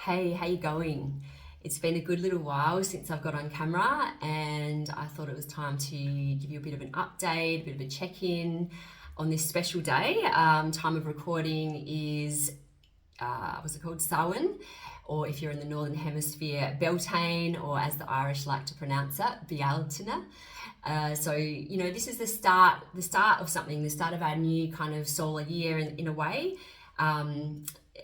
Hey, how you going? It's been a good little while since I've got on camera, and I thought it was time to give you a bit of an update, a bit of a check-in on this special day. Time of recording is, what's it called? Samhain, or if you're in the Northern Hemisphere, Beltane, or as the Irish like to pronounce it, Bealtaine. This is the start of something, the start of our new kind of solar year in a way.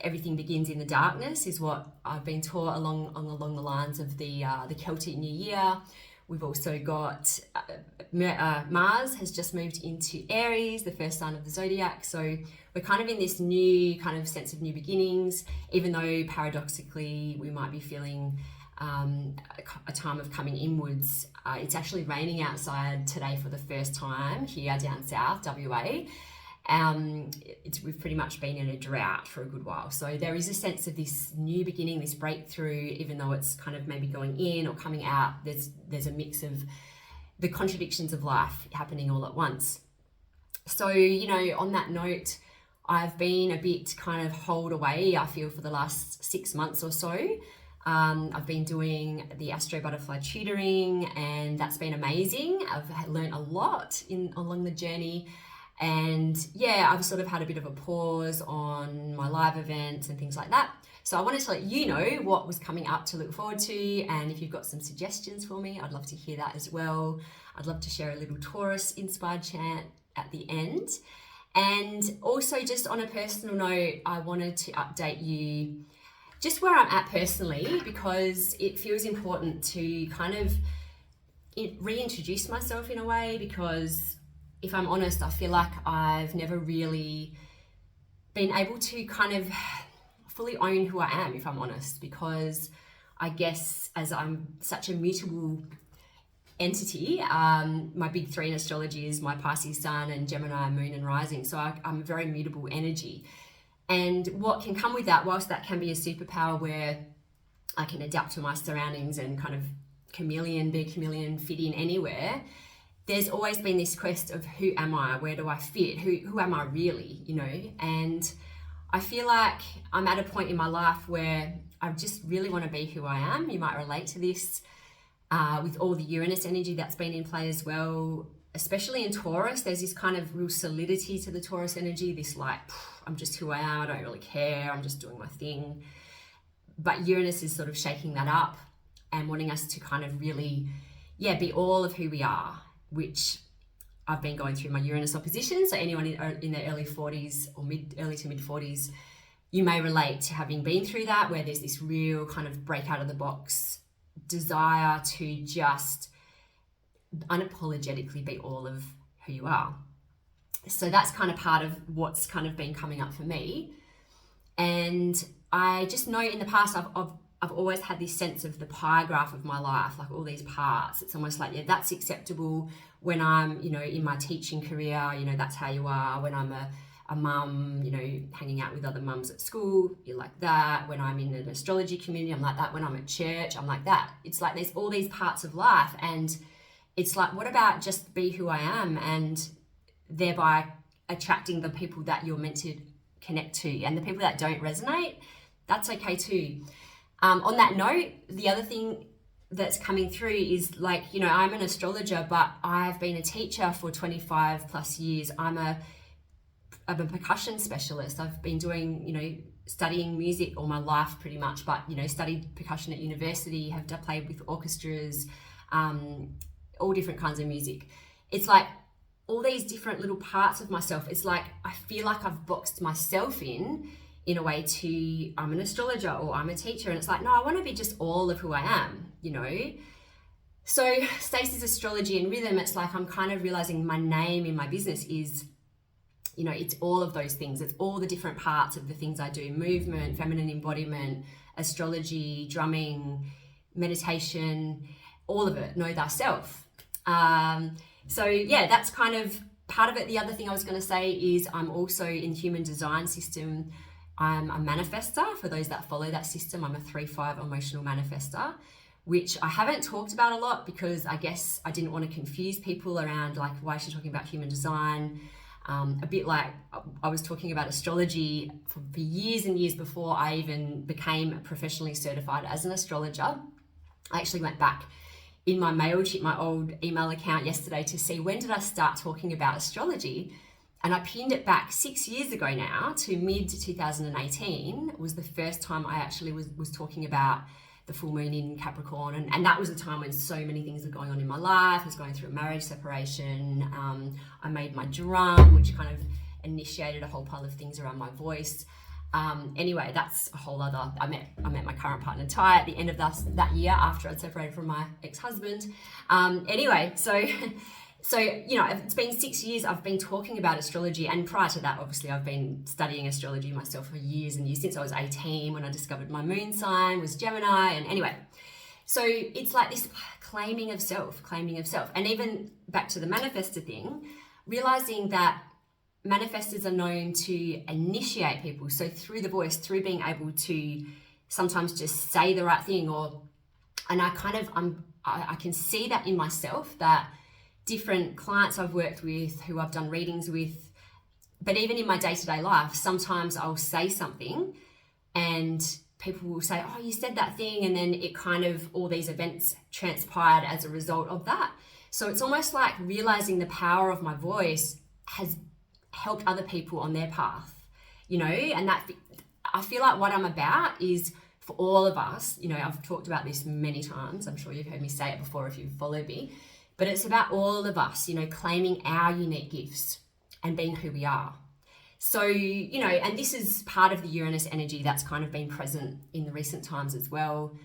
Everything begins in the darkness is what I've been taught along the lines of the Celtic New Year. We've also got Mars has just moved into Aries, the first sign of the zodiac. So we're kind of in this new kind of sense of new beginnings, even though paradoxically we might be feeling a time of coming inwards. It's actually raining outside today for the first time here down south, WA. We've pretty much been in a drought for a good while. So there is a sense of this new beginning, this breakthrough, even though it's kind of maybe going in or coming out, there's a mix of the contradictions of life happening all at once. So, on that note, I've been a bit kind of holed away, I feel, for the last 6 months or so. I've been doing the Astro Butterfly tutoring, and that's been amazing. I've learned a lot along the journey. And yeah, I've sort of had a bit of a pause on my live events and things like that. So I wanted to let you know what was coming up to look forward to. And if you've got some suggestions for me, I'd love to hear that as well. I'd love to share a little Taurus inspired chant at the end. And also, just on a personal note, I wanted to update you just where I'm at personally, because it feels important to kind of reintroduce myself in a way, because if I'm honest, I feel like I've never really been able to kind of fully own who I am, if I'm honest, because I guess as I'm such a mutable entity, my big three in astrology is my Pisces sun and Gemini moon and rising. So I'm a very mutable energy. And what can come with that, whilst that can be a superpower where I can adapt to my surroundings and kind of be a chameleon, fit in anywhere, there's always been this quest of who am I, where do I fit, who am I really, and I feel like I'm at a point in my life where I just really want to be who I am. You might relate to this with all the Uranus energy that's been in play as well, especially in Taurus. There's this kind of real solidity to the Taurus energy, this like, I'm just who I am, I don't really care, I'm just doing my thing. But Uranus is sort of shaking that up and wanting us to kind of really, be all of who we are, which I've been going through my Uranus opposition. So anyone in their early 40s or early to mid 40s, you may relate to having been through that, where there's this real kind of break out of the box desire to just unapologetically be all of who you are. So that's kind of part of what's kind of been coming up for me. And I just know in the past I've always had this sense of the pie graph of my life, like all these parts. It's almost like, that's acceptable when I'm, in my teaching career, that's how you are. When I'm a mum, hanging out with other mums at school, you're like that. When I'm in an astrology community, I'm like that. When I'm at church, I'm like that. It's like there's all these parts of life. And it's like, what about just be who I am, and thereby attracting the people that you're meant to connect to, and the people that don't resonate, that's okay too. On that note, the other thing that's coming through is like, I'm an astrologer, but I've been a teacher for 25 plus years. I'm a percussion specialist. I've been doing, studying music all my life pretty much, but, studied percussion at university, have played with orchestras, all different kinds of music. It's like all these different little parts of myself. It's like, I feel like I've boxed myself in a way to, I'm an astrologer or I'm a teacher. And it's like, no, I want to be just all of who I am, So Stacey's astrology and rhythm, it's like, I'm kind of realizing my name in my business is, it's all of those things. It's all the different parts of the things I do: movement, feminine embodiment, astrology, drumming, meditation, all of it. Know thyself. That's kind of part of it. The other thing I was going to say is I'm also in human design system. I'm a manifester. For those that follow that system, I'm a 3-5 emotional manifester, which I haven't talked about a lot because I guess I didn't want to confuse people around like, why is she talking about human design? A bit like I was talking about astrology for years and years before I even became professionally certified as an astrologer. I actually went back in my Mailchimp, my old email account yesterday, to see when did I start talking about astrology. And I pinned it back 6 years ago now to mid 2018 was the first time I actually was talking about the full moon in Capricorn. And that was a time when so many things were going on in my life. I was going through a marriage separation. I made my drum, which kind of initiated a whole pile of things around my voice. Anyway, that's a whole other, I met my current partner Ty at the end of that year after I'd separated from my ex-husband. Anyway, so, you know, it's been 6 years I've been talking about astrology, and prior to that, obviously, I've been studying astrology myself for years and years, since I was 18 when I discovered my moon sign was Gemini. And anyway, so it's like this claiming of self. And even back to the manifestor thing, realizing that manifestors are known to initiate people. So through the voice, through being able to sometimes just say the right thing, and I can see that in myself, that different clients I've worked with, who I've done readings with, but even in my day-to-day life, sometimes I'll say something and people will say, oh, you said that thing, and then it kind of, all these events transpired as a result of that. So it's almost like realizing the power of my voice has helped other people on their path, you know, and that I feel like what I'm about is for all of us. You know, I've talked about this many times. I'm sure you've heard me say it before if you've followed me. But it's about all of us, you know, claiming our unique gifts and being who we are. So, you know, and this is part of the Uranus energy that's kind of been present in the recent times as well,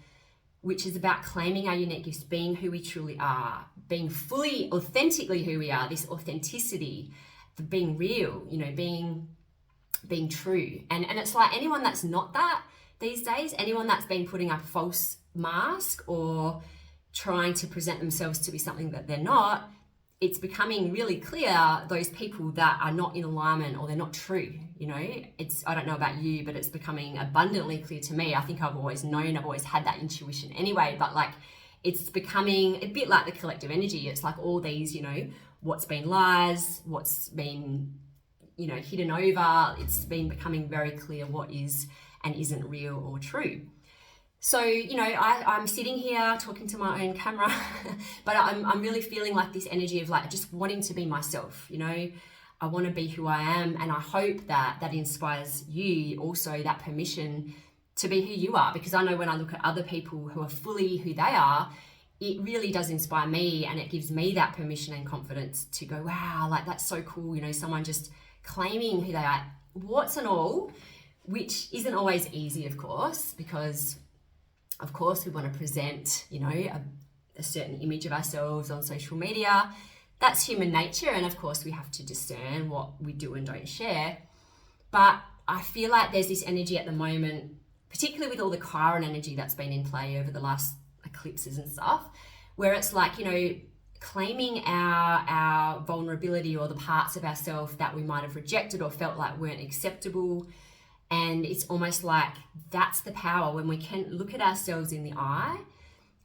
which is about claiming our unique gifts, being who we truly are, being fully, authentically who we are, this authenticity, the being real, you know, being true. And it's like anyone that's not that these days, anyone that's been putting up a false mask or trying to present themselves to be something that they're not, it's becoming really clear, those people that are not in alignment or they're not true, you know. I don't know about you, but it's becoming abundantly clear to me. I think I've always known, I've always had that intuition anyway, but like it's becoming a bit like the collective energy. It's like all these, you know, what's been lies, what's been, you know, hidden over. It's been becoming very clear what is and isn't real or true. So, you know, I'm sitting here talking to my own camera, but I'm really feeling like this energy of like just wanting to be myself, you know. I want to be who I am, and I hope that inspires you also, that permission to be who you are, because I know when I look at other people who are fully who they are, it really does inspire me, and it gives me that permission and confidence to go, wow, like that's so cool, you know, someone just claiming who they are, warts and all, which isn't always easy, of course, because of course, we want to present, you know, a certain image of ourselves on social media. That's human nature. And of course, we have to discern what we do and don't share. But I feel like there's this energy at the moment, particularly with all the Chiron energy that's been in play over the last eclipses and stuff, where it's like, you know, claiming our vulnerability or the parts of ourselves that we might have rejected or felt like weren't acceptable. And it's almost like that's the power, when we can look at ourselves in the eye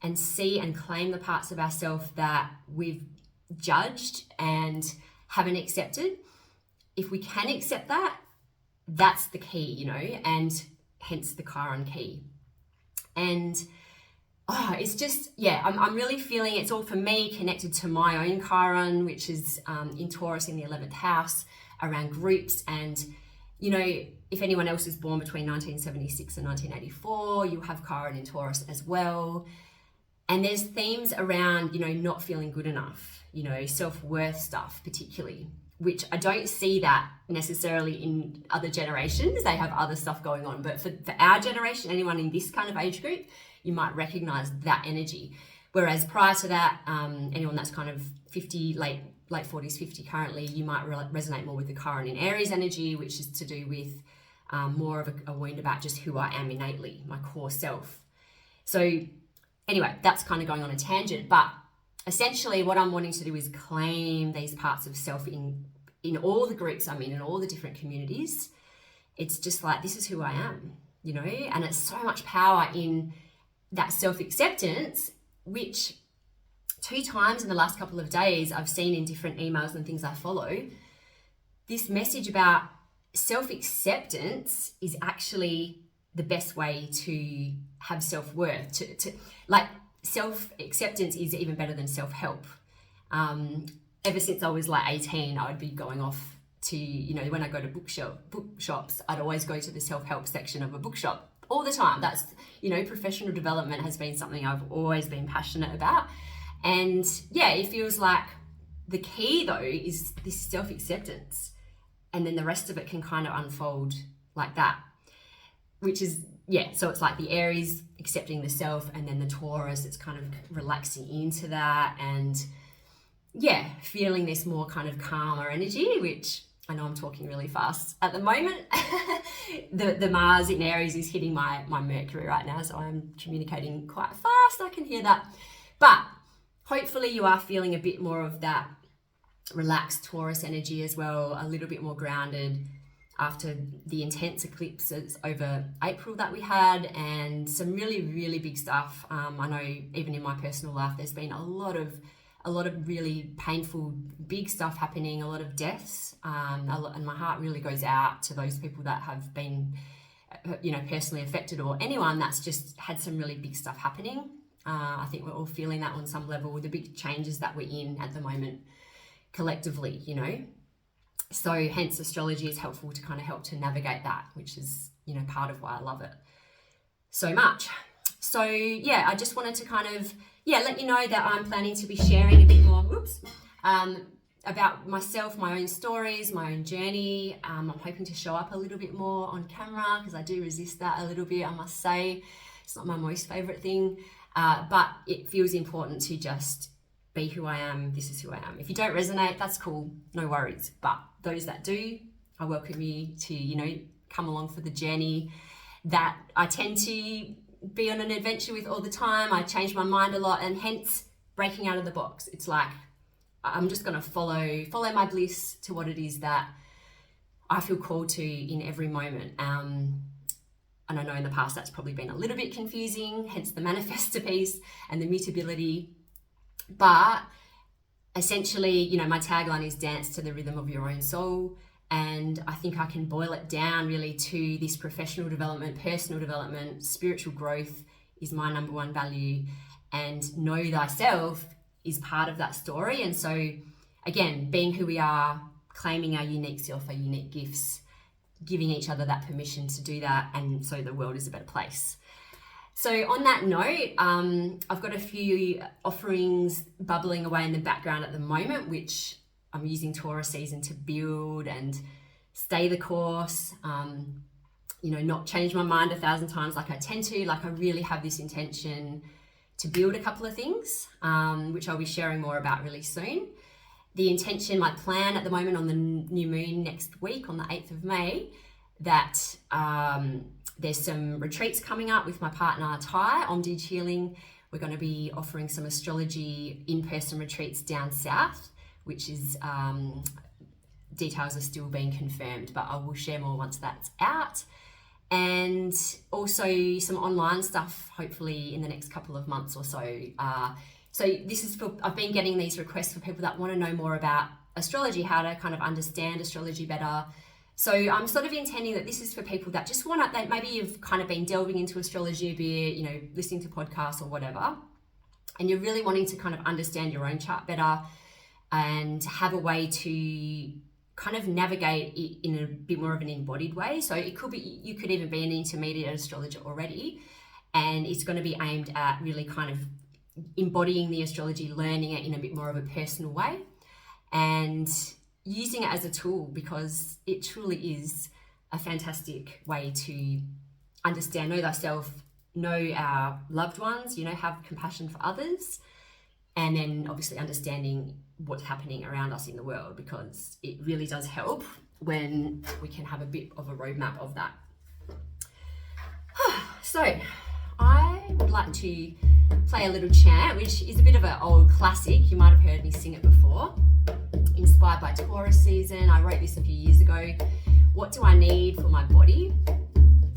and see and claim the parts of ourselves that we've judged and haven't accepted. If we can accept that, that's the key, you know, and hence the Caron Key. And it's just, yeah, I'm really feeling it's all for me connected to my own Chiron, which is in Taurus in the 11th house, around groups. And, you know, if anyone else is born between 1976 and 1984, you have Chiron in Taurus as well. And there's themes around, you know, not feeling good enough, you know, self-worth stuff particularly, which I don't see that necessarily in other generations. They have other stuff going on. But for our generation, anyone in this kind of age group, you might recognize that energy. Whereas prior to that, anyone that's kind of 50, late 40s, 50 currently, you might resonate more with the Chiron in Aries energy, which is to do with more of a wound about just who I am innately, my core self. So anyway, that's kind of going on a tangent, but essentially what I'm wanting to do is claim these parts of self in all the groups I'm in all the different communities. It's just like, this is who I am, you know, and it's so much power in that self-acceptance, which 2 times in the last couple of days I've seen in different emails and things I follow, this message about self-acceptance is actually the best way to have self-worth. To like, self-acceptance is even better than self-help. Ever since I was like 18, I would be going off to, you know, when I go to bookshops, I'd always go to the self-help section of a bookshop all the time. That's, you know, professional development has been something I've always been passionate about. And yeah, it feels like the key though is this self-acceptance, and then the rest of it can kind of unfold like that, which is, yeah, so it's like the Aries accepting the self, and then the Taurus, it's kind of relaxing into that, and yeah, feeling this more kind of calmer energy, which I know I'm talking really fast at the moment. the Mars in Aries is hitting my Mercury right now, so I'm communicating quite fast, I can hear that. But hopefully you are feeling a bit more of that relaxed Taurus energy as well, a little bit more grounded after the intense eclipses over April that we had, and some really, really big stuff. I know even in my personal life, there's been a lot of really painful, big stuff happening, a lot of deaths, and my heart really goes out to those people that have been, you know, personally affected, or anyone that's just had some really big stuff happening. I think we're all feeling that on some level with the big changes that we're in at the moment collectively, you know. So hence astrology is helpful to kind of help to navigate that, which is, you know, part of why I love it so much. So yeah, I just wanted to kind of, yeah, let you know that I'm planning to be sharing a bit more, about myself, my own stories, my own journey. I'm hoping to show up a little bit more on camera, because I do resist that a little bit, I must say. It's not my most favorite thing, but it feels important to just be who I am. This is who I am. If you don't resonate, that's cool, no worries. But those that do, I welcome you to, you know, come along for the journey that I tend to be on an adventure with all the time. I change my mind a lot, and hence breaking out of the box. It's like I'm just going to follow my bliss to what it is that I feel called to in every moment. And I know in the past that's probably been a little bit confusing, hence the manifestor piece and the mutability. But essentially, you know, my tagline is dance to the rhythm of your own soul. And I think I can boil it down really to this professional development, personal development, spiritual growth is my number one value. And know thyself is part of that story. And so again, being who we are, claiming our unique self, our unique gifts, giving each other that permission to do that. And so the world is a better place. So on that note, I've got a few offerings bubbling away in the background at the moment, which I'm using Taurus season to build and stay the course, you know, not change my mind 1,000 times like I tend to. Like I really have this intention to build a couple of things, which I'll be sharing more about really soon. The intention, my plan at the moment on the new moon next week on the 8th of May, that there's some retreats coming up with my partner Ty, Omdij Healing. We're going to be offering some astrology in-person retreats down south, which is, details are still being confirmed, but I will share more once that's out. And also some online stuff, hopefully in the next couple of months or so. So this is for, I've been getting these requests for people that want to know more about astrology, how to kind of understand astrology better. So I'm sort of intending that this is for people that just want to, that maybe you've kind of been delving into astrology a bit, you know, listening to podcasts or whatever, and you're really wanting to kind of understand your own chart better and have a way to kind of navigate it in a bit more of an embodied way. So it could be, you could even be an intermediate astrologer already, and it's going to be aimed at really kind of embodying the astrology, learning it in a bit more of a personal way and using it as a tool, because it truly is a fantastic way to understand, know thyself, know our loved ones, you know, have compassion for others, and then obviously understanding what's happening around us in the world, because it really does help when we can have a bit of a roadmap of that. So I would like to play a little chant, which is a bit of an old classic. You might have heard me sing it before. Inspired by Taurus season. I wrote this a few years ago. What do I need for my body?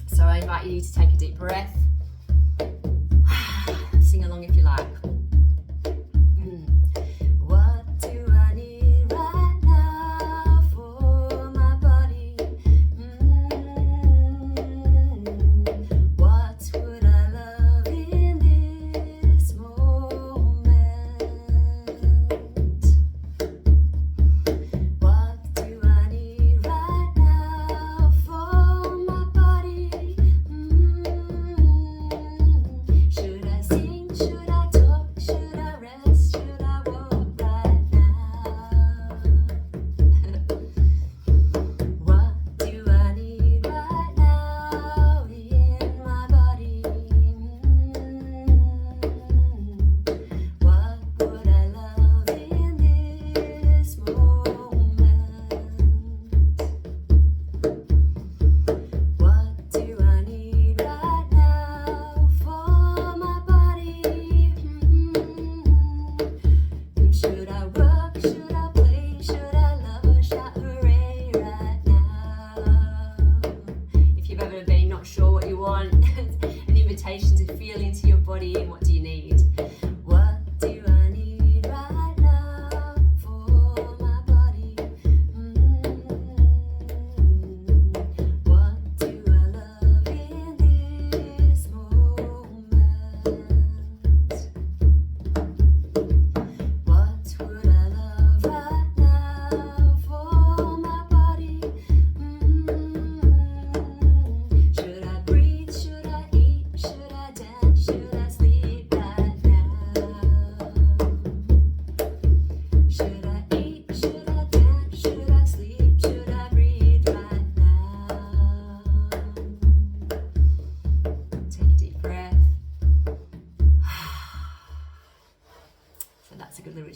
So I invite you to take a deep breath. Sing along if you like. What do I need right now for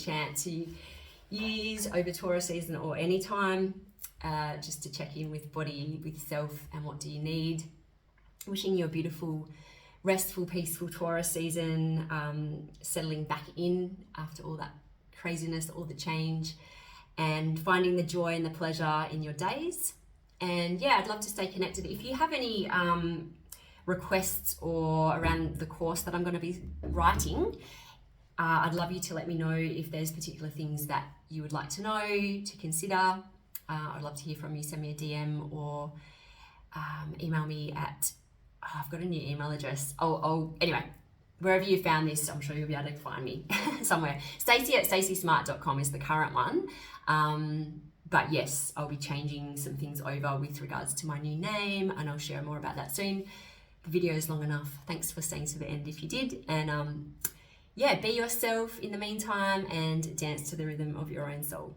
chant to use over Taurus season or any time, just to check in with body, with self, and what do you need. Wishing you a beautiful, restful, peaceful Taurus season, settling back in after all that craziness, all the change, and finding the joy and the pleasure in your days. And yeah, I'd love to stay connected. If you have any requests or around the course that I'm going to be writing, I'd love you to let me know if there's particular things that you would like to know, to consider. I'd love to hear from you. Send me a DM or email me at, I've got a new email address. Anyway, wherever you found this, I'm sure you'll be able to find me somewhere. Stacey at staceysmart.com is the current one. But yes, I'll be changing some things over with regards to my new name, and I'll share more about that soon. The video is long enough. Thanks for staying to the end if you did. And yeah, be yourself in the meantime and dance to the rhythm of your own soul.